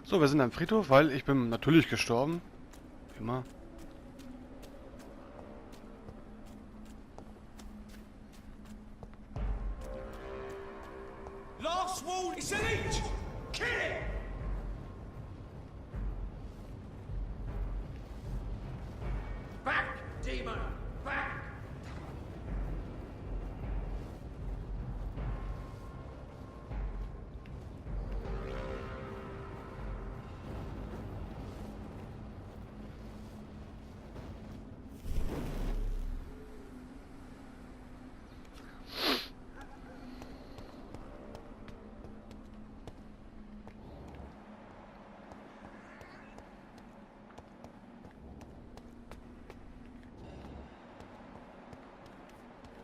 So, wir sind am Friedhof, weil ich bin natürlich gestorben. Wie immer. Last wall is an inch! Kill it! Back, demon! Back!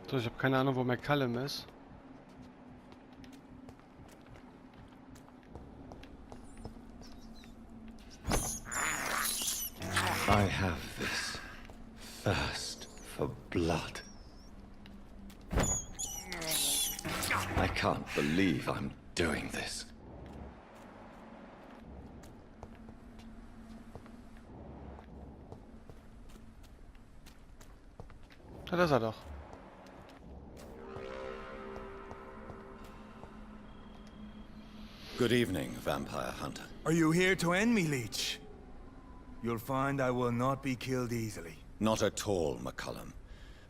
So, ich habe keine Ahnung, wo McCallum ist. I have this thirst for blood. I can't believe I'm doing this. Ja, da ist er doch. Good evening, Vampire Hunter. Are you here to end me, Leech? You'll find I will not be killed easily. Not at all, McCullum.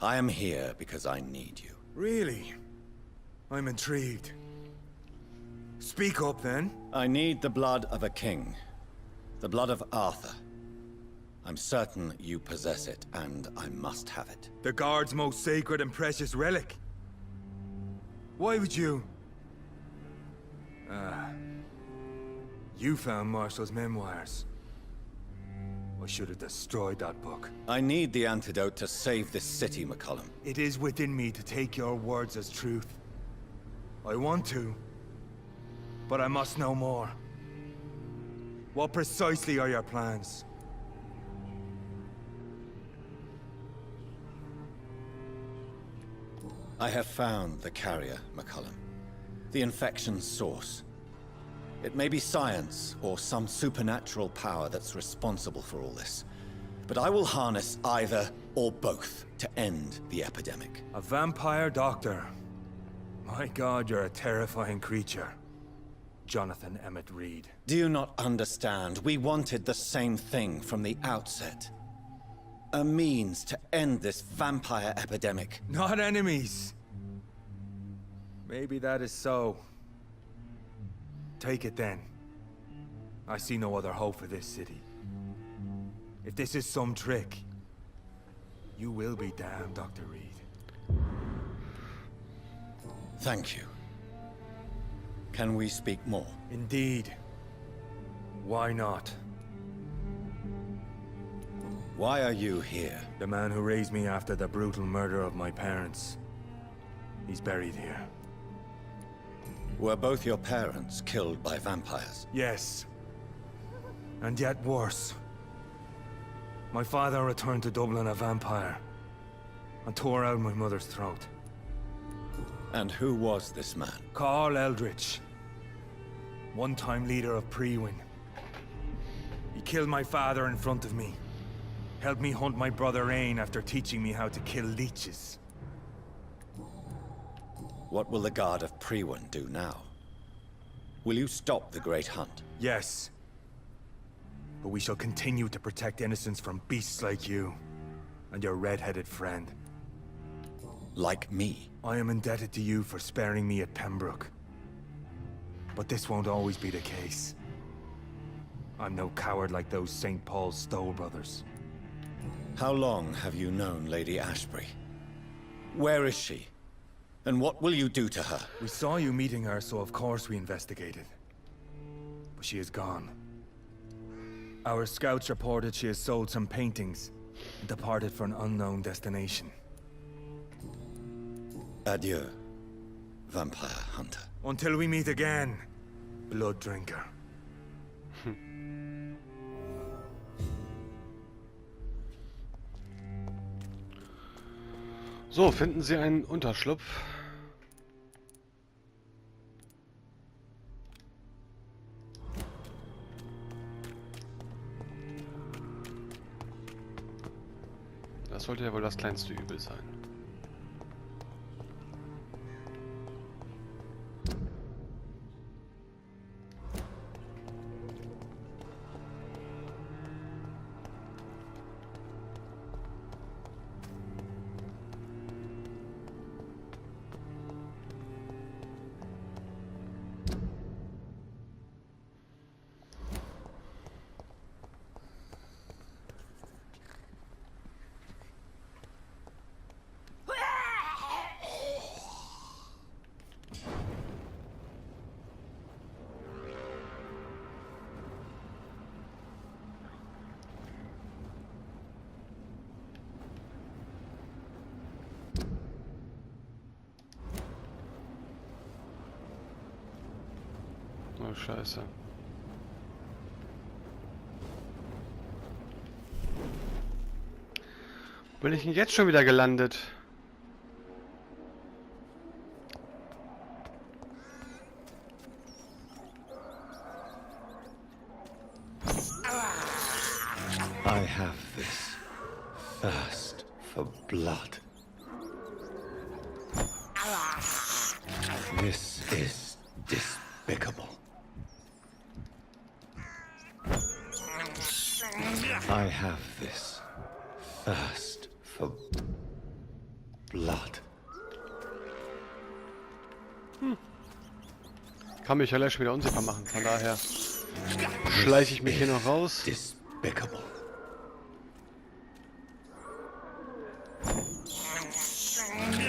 I am here because I need you. Really? I'm intrigued. Speak up, then. I need the blood of a king. The blood of Arthur. I'm certain you possess it, and I must have it. The Guard's most sacred and precious relic. Why would you... You found Marshall's memoirs. I should have destroyed that book. I need the antidote to save this city, McCullum. It is within me to take your words as truth. I want to, but I must know more. What precisely are your plans? I have found the carrier, McCullum. The infection's source. It may be science or some supernatural power that's responsible for all this. But I will harness either or both to end the epidemic. A vampire doctor. My God, you're a terrifying creature. Jonathan Emmett Reed. Do you not understand? We wanted the same thing from the outset. A means to end this vampire epidemic. Not enemies. Maybe that is so. Take it then. I see no other hope for this city. If this is some trick, you will be damned, Dr. Reed. Thank you. Can we speak more? Indeed. Why not? Why are you here? The man who raised me after the brutal murder of my parents. He's buried here. Were both your parents killed by vampires? Yes. And yet worse. My father returned to Dublin a vampire, and tore out my mother's throat. And who was this man? Carl Eldritch. One-time leader of BunkeOne. He killed my father in front of me. Helped me hunt my brother Ain after teaching me how to kill leeches. What will the Guard of BunkeOne do now? Will you stop the Great Hunt? Yes. But we shall continue to protect innocents from beasts like you, and your red-headed friend. Like me? I am indebted to you for sparing me at Pembroke. But this won't always be the case. I'm no coward like those St. Paul's Stowe brothers. How long have you known Lady Ashbury? Where is she? And what will you do to her? We saw you meeting her, so of course we investigated. But she is gone. Our scouts reported she has sold some paintings and departed for an unknown destination. Adieu, Vampire Hunter. Until we meet again, Blood Drinker. So, finden Sie einen Unterschlupf. Das sollte ja wohl das kleinste Übel sein. Oh, scheiße. Bin ich denn jetzt schon wieder gelandet? I have this thirst for blood. This is despicable. I have this thirst for blood. Kann mich ja gleich wieder unsichtbar machen, von daher schleiche ich mich hier noch raus. Despicable.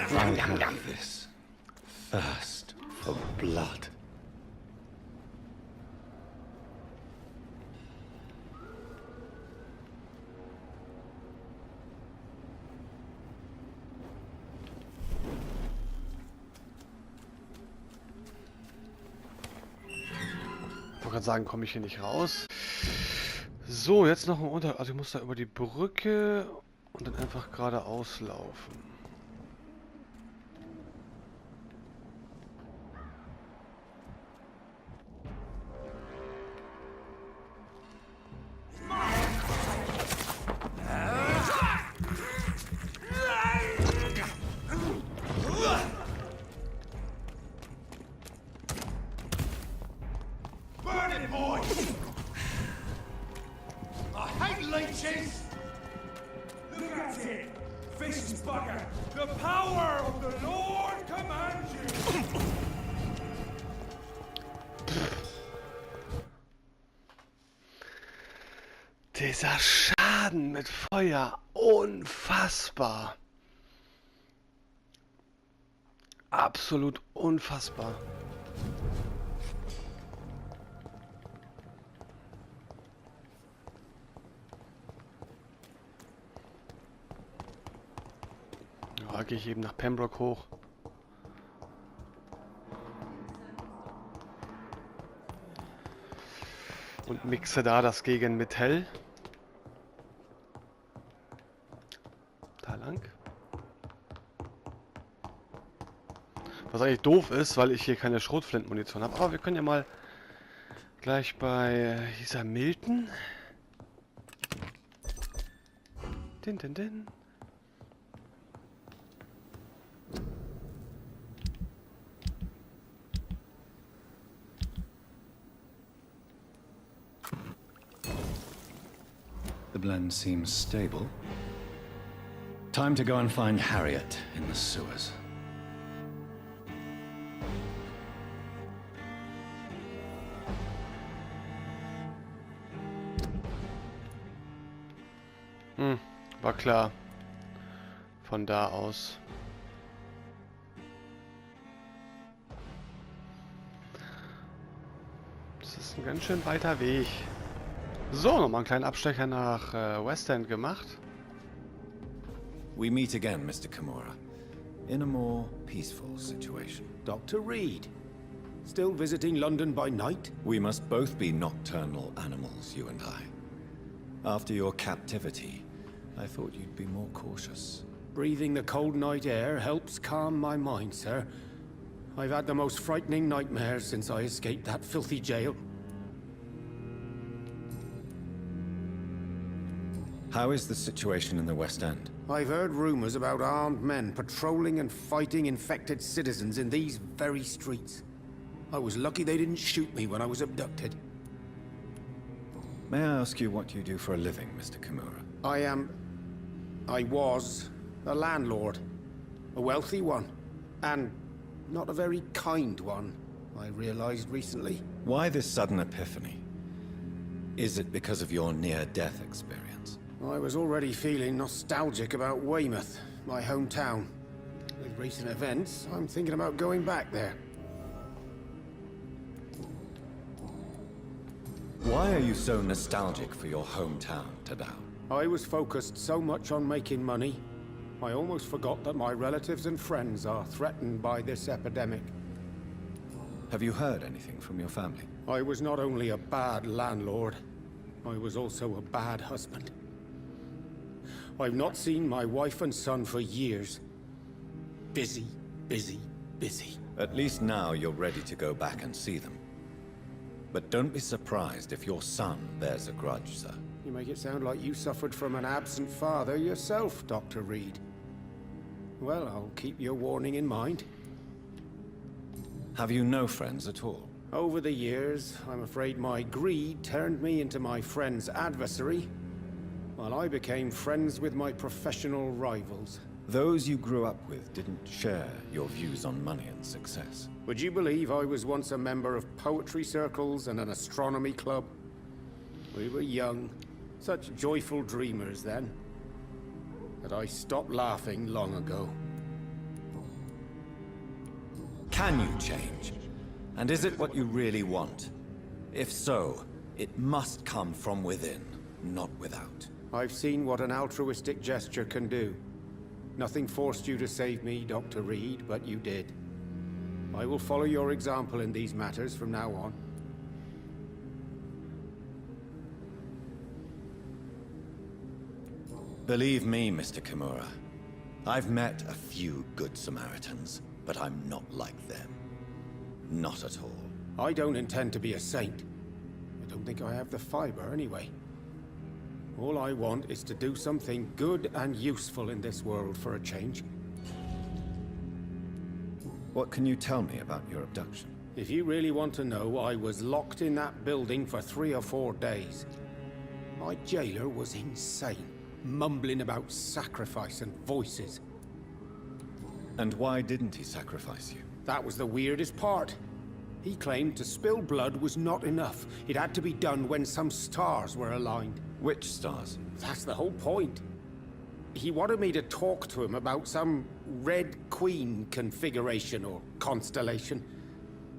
I have this thirst for blood. Ich wollte gerade sagen, komme ich hier nicht raus. So, jetzt noch ein Unter... Also ich muss da über die Brücke und dann einfach geradeaus laufen. Burn it, boy! I hate leeches! Look at it! Vicious bugger! The power of the Lord commands you! Dieser Schaden mit Feuer, unfassbar. Absolut unfassbar. Ja, gehe ich eben nach Pembroke hoch. Und mixe da das gegen Metall. Da lang. Was eigentlich doof ist, weil ich hier keine Schrotflintenmunition habe. Aber wir können ja mal gleich bei dieser Milton. Din. The blend seems stable. Time to go and find Harriet in the sewers. War klar. Von da aus. Das ist ein ganz schön weiter Weg. So, nochmal einen kleinen Abstecher nach West End gemacht. We meet again, Mr. Kimura. In a more peaceful situation. Dr. Reed. Still visiting London by night? We must both be nocturnal animals, you and I. After your captivity, I thought you'd be more cautious. Breathing the cold night air helps calm my mind, sir. I've had the most frightening nightmares since I escaped that filthy jail. How is the situation in the West End? I've heard rumors about armed men patrolling and fighting infected citizens in these very streets. I was lucky they didn't shoot me when I was abducted. May I ask you what you do for a living, Mr. Kimura? I was a landlord. A wealthy one. And not a very kind one, I realized recently. Why this sudden epiphany? Is it because of your near-death experience? I was already feeling nostalgic about Weymouth, my hometown. With recent events, I'm thinking about going back there. Why are you so nostalgic for your hometown, Tadao? I was focused so much on making money, I almost forgot that my relatives and friends are threatened by this epidemic. Have you heard anything from your family? I was not only a bad landlord, I was also a bad husband. I've not seen my wife and son for years. Busy, busy, busy. At least now you're ready to go back and see them. But don't be surprised if your son bears a grudge, sir. You make it sound like you suffered from an absent father yourself, Dr. Reed. Well, I'll keep your warning in mind. Have you no friends at all? Over the years, I'm afraid my greed turned me into my friend's adversary, while I became friends with my professional rivals. Those you grew up with didn't share your views on money and success. Would you believe I was once a member of poetry circles and an astronomy club? We were young, such joyful dreamers then. But I stopped laughing long ago. Can you change? And is it what you really want? If so, it must come from within, not without. I've seen what an altruistic gesture can do. Nothing forced you to save me, Dr. Reed, but you did. I will follow your example in these matters from now on. Believe me, Mr. Kimura, I've met a few good Samaritans, but I'm not like them. Not at all. I don't intend to be a saint. I don't think I have the fiber anyway. All I want is to do something good and useful in this world for a change. What can you tell me about your abduction? If you really want to know, I was locked in that building for 3 or 4 days. My jailer was insane, mumbling about sacrifice and voices. And why didn't he sacrifice you? That was the weirdest part. He claimed to spill blood was not enough. It had to be done when some stars were aligned. Which stars? That's the whole point. He wanted me to talk to him about some Red Queen configuration or constellation.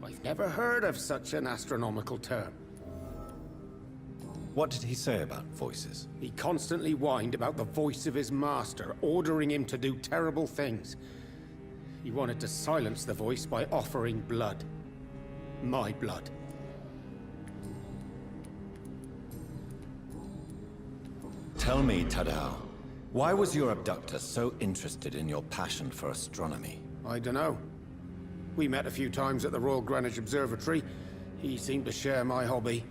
I've never heard of such an astronomical term. What did he say about voices? He constantly whined about the voice of his master, ordering him to do terrible things. He wanted to silence the voice by offering blood. My blood. Tell me, Tadao, why was your abductor so interested in your passion for astronomy? I dunno. We met a few times at the Royal Greenwich Observatory. He seemed to share my hobby.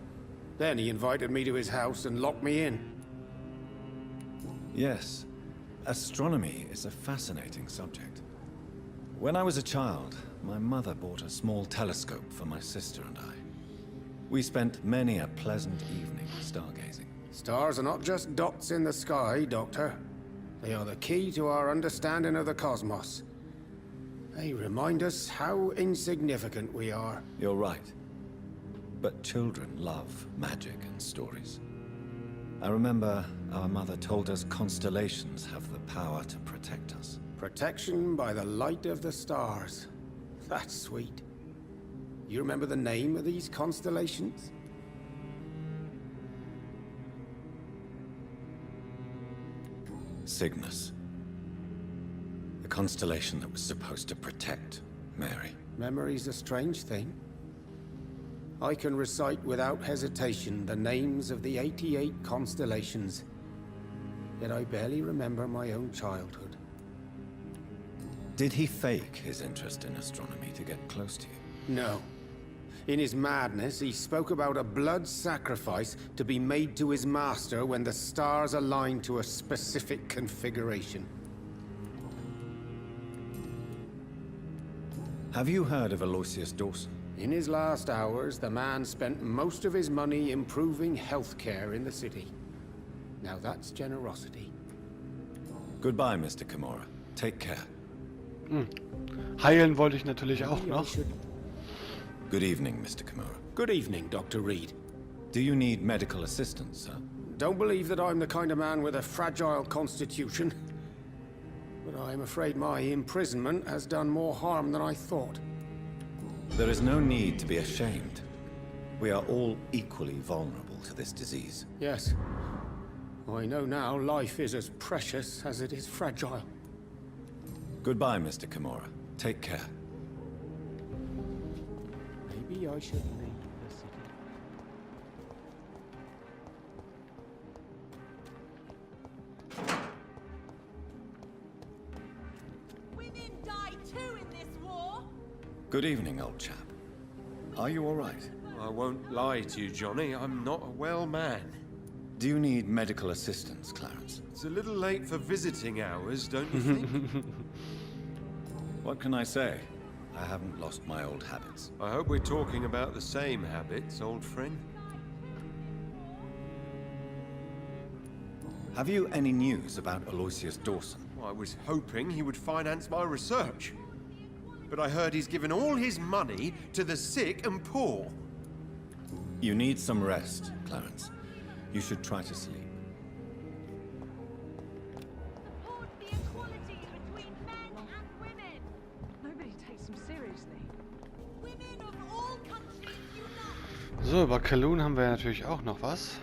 Then he invited me to his house and locked me in. Yes, astronomy is a fascinating subject. When I was a child, my mother bought a small telescope for my sister and I. We spent many a pleasant evening stargazing. Stars are not just dots in the sky, Doctor. They are the key to our understanding of the cosmos. They remind us how insignificant we are. You're right. But children love magic and stories. I remember our mother told us constellations have the power to protect us. Protection by the light of the stars. That's sweet. You remember the name of these constellations? Cygnus. The constellation that was supposed to protect Mary. Memory's a strange thing. I can recite without hesitation the names of the 88 constellations. Yet I barely remember my own childhood. Did he fake his interest in astronomy to get close to you? No. In his madness, he spoke about a blood sacrifice to be made to his master when the stars aligned to a specific configuration. Have you heard of Aloysius Dawson? In his last hours, the man spent most of his money improving healthcare in the city. Now that's generosity. Goodbye, Mr. Kimura. Take care. Heilen wollte ich natürlich auch noch. Good evening, Mr. Kimura. Good evening, Dr. Reed. Do you need medical assistance, sir? Don't believe that I'm the kind of man with a fragile constitution. But I'm afraid my imprisonment has done more harm than I thought. There is no need to be ashamed. We are all equally vulnerable to this disease. Yes. I know now life is as precious as it is fragile. Goodbye, Mr. Kimura. Take care. Maybe I should leave the city. Women die too in this war. Good evening, old chap. Are you all right? I won't lie to you, Johnny. I'm not a well man. Do you need medical assistance, Clarence? It's a little late for visiting hours, don't you think? What can I say? I haven't lost my old habits. I hope we're talking about the same habits, old friend. Have you any news about Aloysius Dawson? I was hoping he would finance my research. But I heard he's given all his money to the sick and poor. You need some rest, Clarence. You should try to sleep. Support the equality between men and women. Nobody takes him seriously. Women of all countries unite. So, über Kowloon haben wir natürlich auch noch was.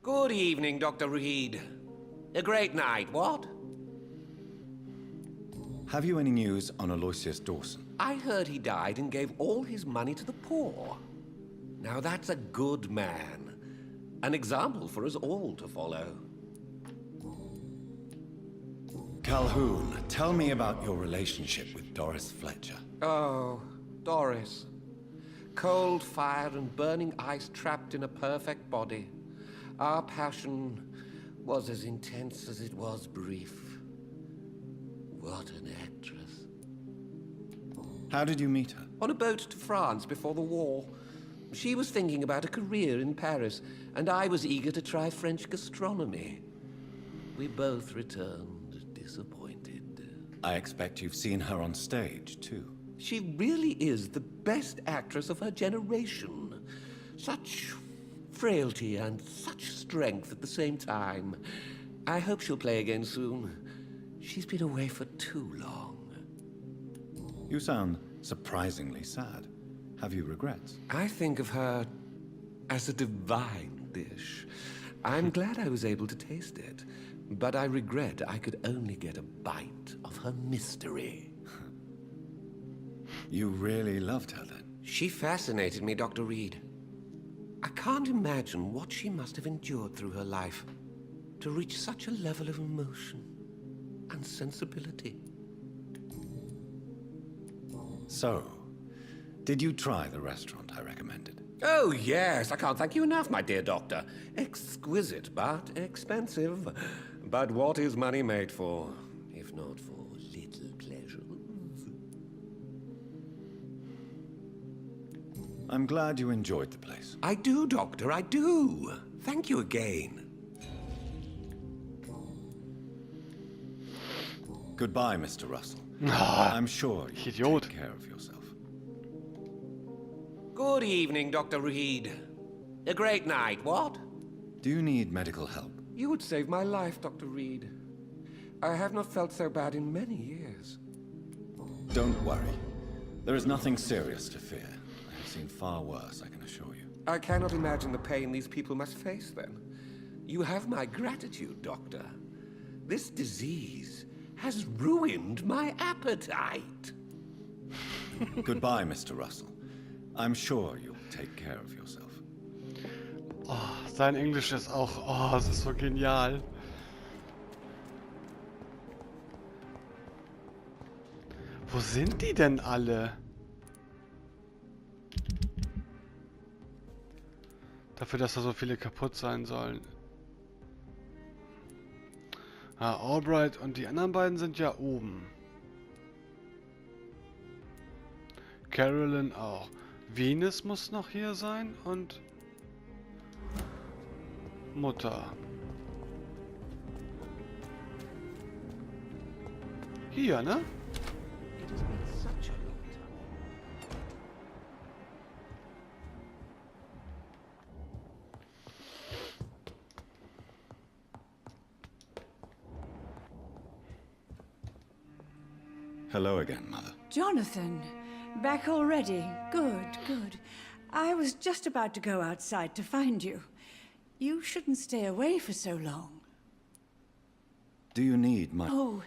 Good evening, Dr. Reed. A great night, what? Have you any news on Aloysius Dawson? I heard he died and gave all his money to the poor. Now that's a good man. An example for us all to follow. Calhoun, tell me about your relationship with Doris Fletcher. Oh, Doris. Cold fire and burning ice trapped in a perfect body. Our passion was as intense as it was brief. What an actress. How did you meet her? On a boat to France before the war. She was thinking about a career in Paris, and I was eager to try French gastronomy. We both returned disappointed. I expect you've seen her on stage, too. She really is the best actress of her generation. Such frailty and such strength at the same time. I hope she'll play again soon. She's been away for too long. You sound surprisingly sad. Have you regrets? I think of her as a divine dish. I'm glad I was able to taste it, but I regret I could only get a bite of her mystery. You really loved her then? She fascinated me, Dr. Reed. I can't imagine what she must have endured through her life to reach such a level of emotion and sensibility. So, did you try the restaurant I recommended? Oh, yes. I can't thank you enough, my dear doctor. Exquisite, but expensive. But what is money made for, if not for little pleasures? I'm glad you enjoyed the place. I do, Doctor, I do. Thank you again. Goodbye, Mr. Russell. Ah, I'm sure you'll Idiot. take care of yourself. Good evening, Dr. Reed. A great night, what? Do you need medical help? You would save my life, Dr. Reed. I have not felt so bad in many years. Don't worry. There is nothing serious to fear. I have seen far worse, I can assure you. I cannot imagine the pain these people must face then. You have my gratitude, Doctor. This disease has ruined my appetite. Goodbye, Mr. Russell. I'm sure you'll take care of yourself. Oh, sein Englisch ist auch... Oh, es ist so genial. Wo sind die denn alle? Dafür, dass da so viele kaputt sein sollen. Ah, Albright und die anderen beiden sind ja oben. Carolyn auch. Venus muss noch hier sein und Mutter. Hier, ne? Hello again, Mother. Jonathan, back already? Good, good. I was just about to go outside to find you. You shouldn't stay away for so long. Do you need my... Oh,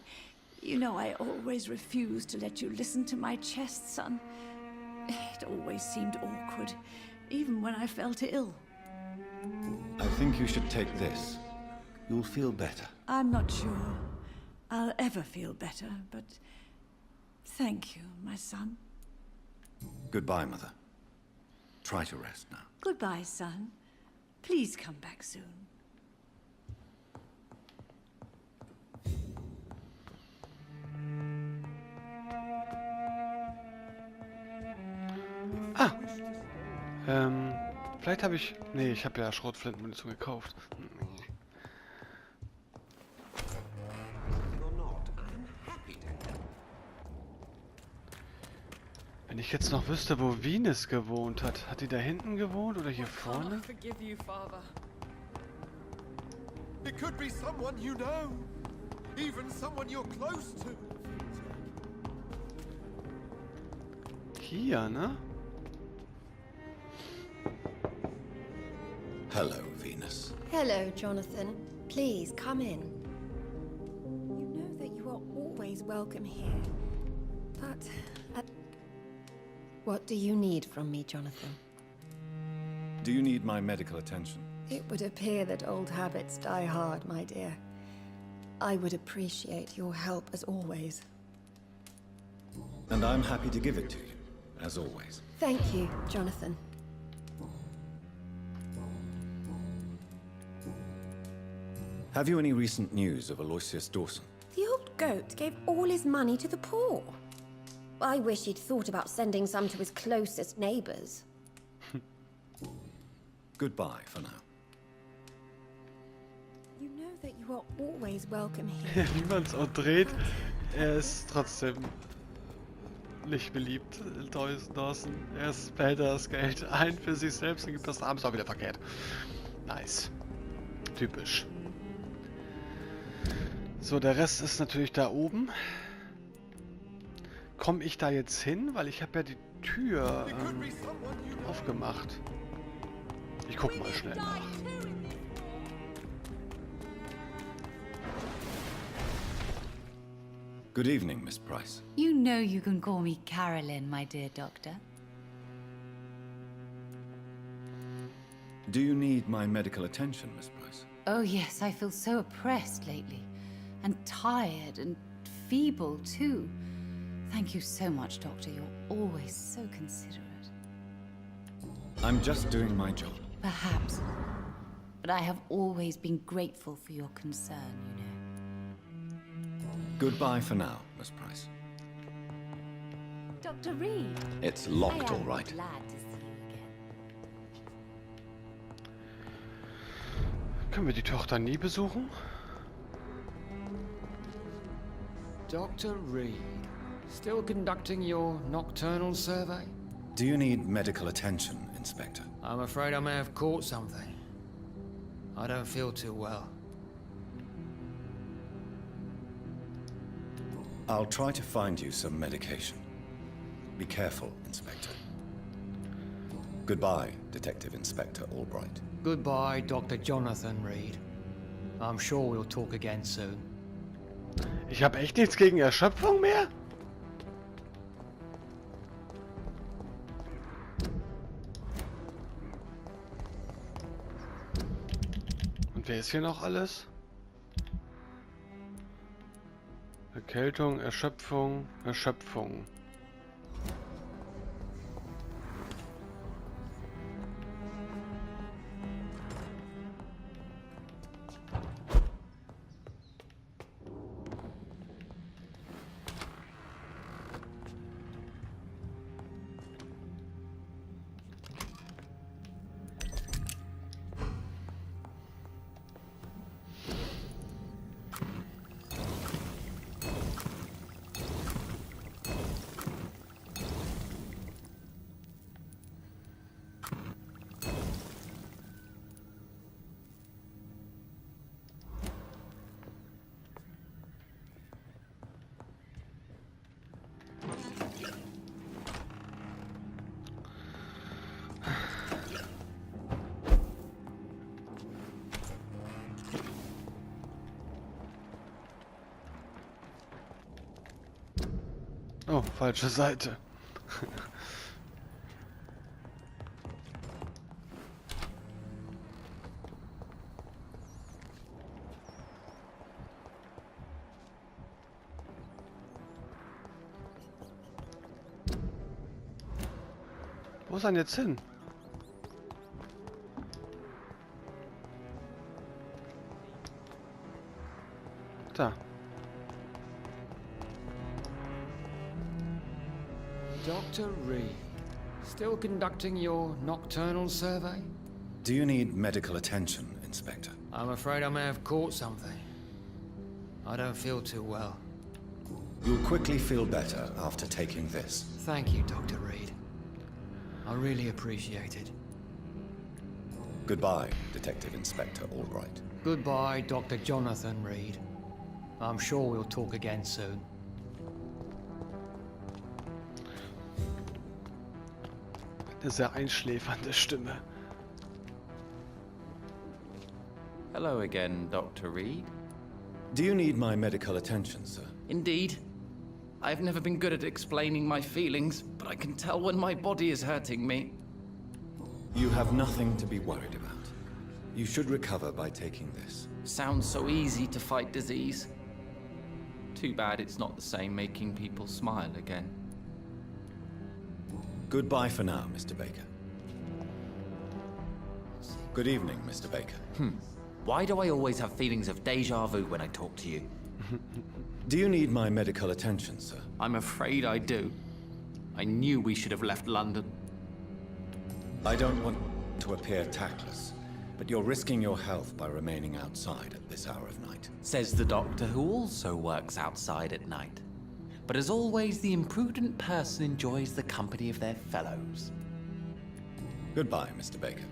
you know I always refused to let you listen to my chest, son. It always seemed awkward, even when I felt ill. I think you should take this. You'll feel better. I'm not sure I'll ever feel better, but thank you, my son. Goodbye, Mother. Try to rest now. Goodbye, son. Please come back soon. Ah! Vielleicht habe ich... Nee, ich habe ja Schrotflintenmunition gekauft. Wenn ich jetzt noch wüsste, wo Venus gewohnt hat. Hat die da hinten gewohnt oder hier vorne? It could be someone you know. Even someone you're close to. Hier, ne? Hello, Venus. Hello, Jonathan. Please, come in. You know that you are always welcome here. But... What do you need from me, Jonathan? Do you need my medical attention? It would appear that old habits die hard, my dear. I would appreciate your help as always. And I'm happy to give it to you, as always. Thank you, Jonathan. Have you any recent news of Aloysius Dawson? The old goat gave all his money to the poor. I wish he'd thought about sending some to his closest neighbors. Goodbye for now. You know that you are always welcome here. Wie man es auch dreht, er ist trotzdem nicht beliebt, Dawson. Er behält das Geld ein für sich selbst und gibt das abends auch wieder verkehrt. Nice. Typisch. So, der Rest ist natürlich da oben. Komme ich da jetzt hin? Weil ich habe ja die Tür aufgemacht. Ich guck mal schnell nach. Good evening, Miss Price. You know you can call me Carolyn, my dear doctor. Do you need my medical attention, Miss Price? Oh yes, I feel so oppressed lately. And tired and feeble too. Thank you so much, Doctor. You're always so considerate. I'm just doing my job. Perhaps. But I have always been grateful for your concern, you know. Goodbye for now, Miss Price. Dr. Reed. It's locked, I all am right. glad to see you again. Können wir die Tochter nie besuchen? Dr. Reed, still conducting your nocturnal survey? Do you need medical attention, Inspector? I'm afraid I may have caught something. I don't feel too well. I'll try to find you some medication. Be careful, Inspector. Goodbye, Detective Inspector Albright. Goodbye, Dr. Jonathan Reed. I'm sure we'll talk again soon. Ich habe echt nichts gegen Erschöpfung mehr? Und wer ist hier noch alles? Erkältung, Erschöpfung, Erschöpfung. Oh, falsche Seite. Wo ist er denn jetzt hin? Da. Dr. Reed, still conducting your nocturnal survey? Do you need medical attention, Inspector? I'm afraid I may have caught something. I don't feel too well. You'll quickly feel better after taking this. Thank you, Dr. Reed. I really appreciate it. Goodbye, Detective Inspector Albright. Goodbye, Dr. Jonathan Reed. I'm sure we'll talk again soon. Eine sehr einschläfernde Stimme. Hello again, Dr. Reed. Do you need my medical attention, sir? Indeed. I've never been good at explaining my feelings, but I can tell when my body is hurting me. You have nothing to be worried about. You should recover by taking this. Sounds so easy to fight disease. Too bad it's not the same making people smile again. Goodbye for now, Mr. Baker. Good evening, Mr. Baker. Why do I always have feelings of déjà vu when I talk to you? Do you need my medical attention, sir? I'm afraid I do. I knew we should have left London. I don't want to appear tactless, but you're risking your health by remaining outside at this hour of night. Says the doctor who also works outside at night. But as always, the imprudent person enjoys the company of their fellows. Goodbye, Mr. Baker.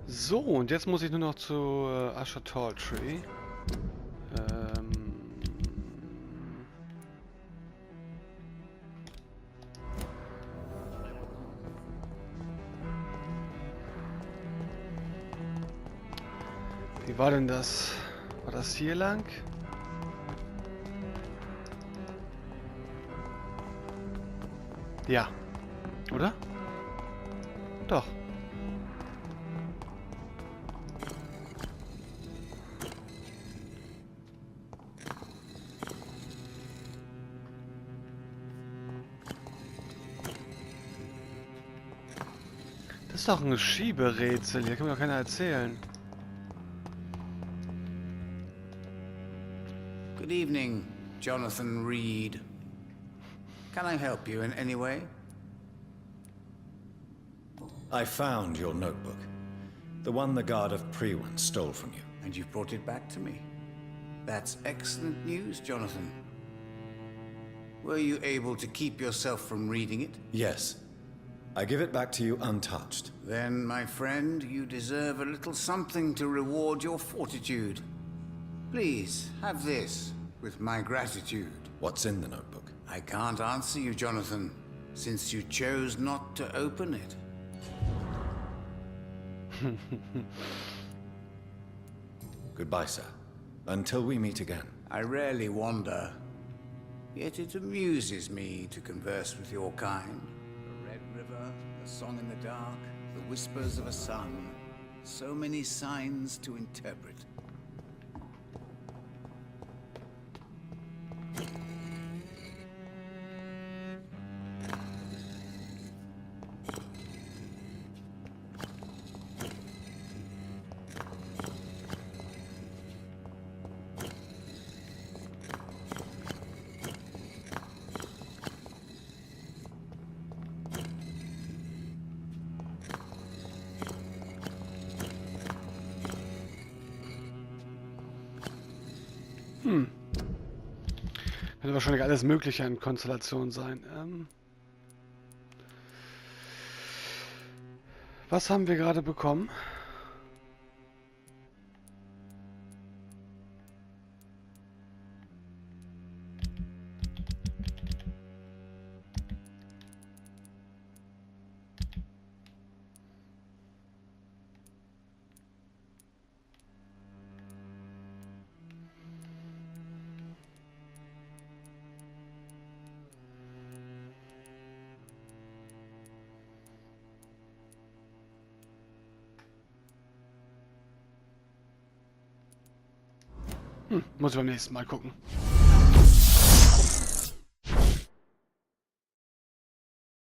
So, und jetzt muss ich nur noch zu SHAREfactory. Wie war denn das? War das hier lang? Ja. Oder? Doch. Das ist doch ein Schieberätsel. Hier kann mir doch keiner erzählen. Good evening, Jonathan Reed. Can I help you in any way? I found your notebook. The one the guard of BunkeOne stole from you. And you've brought it back to me. That's excellent news, Jonathan. Were you able to keep yourself from reading it? Yes. I give it back to you untouched. Then, my friend, you deserve a little something to reward your fortitude. Please, have this, with my gratitude. What's in the notebook? I can't answer you, Jonathan, since you chose not to open it. Goodbye, sir. Until we meet again. I rarely wander, yet it amuses me to converse with your kind. A red river, a song in the dark. the whispers of a son. So many signs to interpret. Könnte wahrscheinlich alles Mögliche in Konstellation sein. Was haben wir gerade bekommen? Muss ich beim nächsten Mal gucken.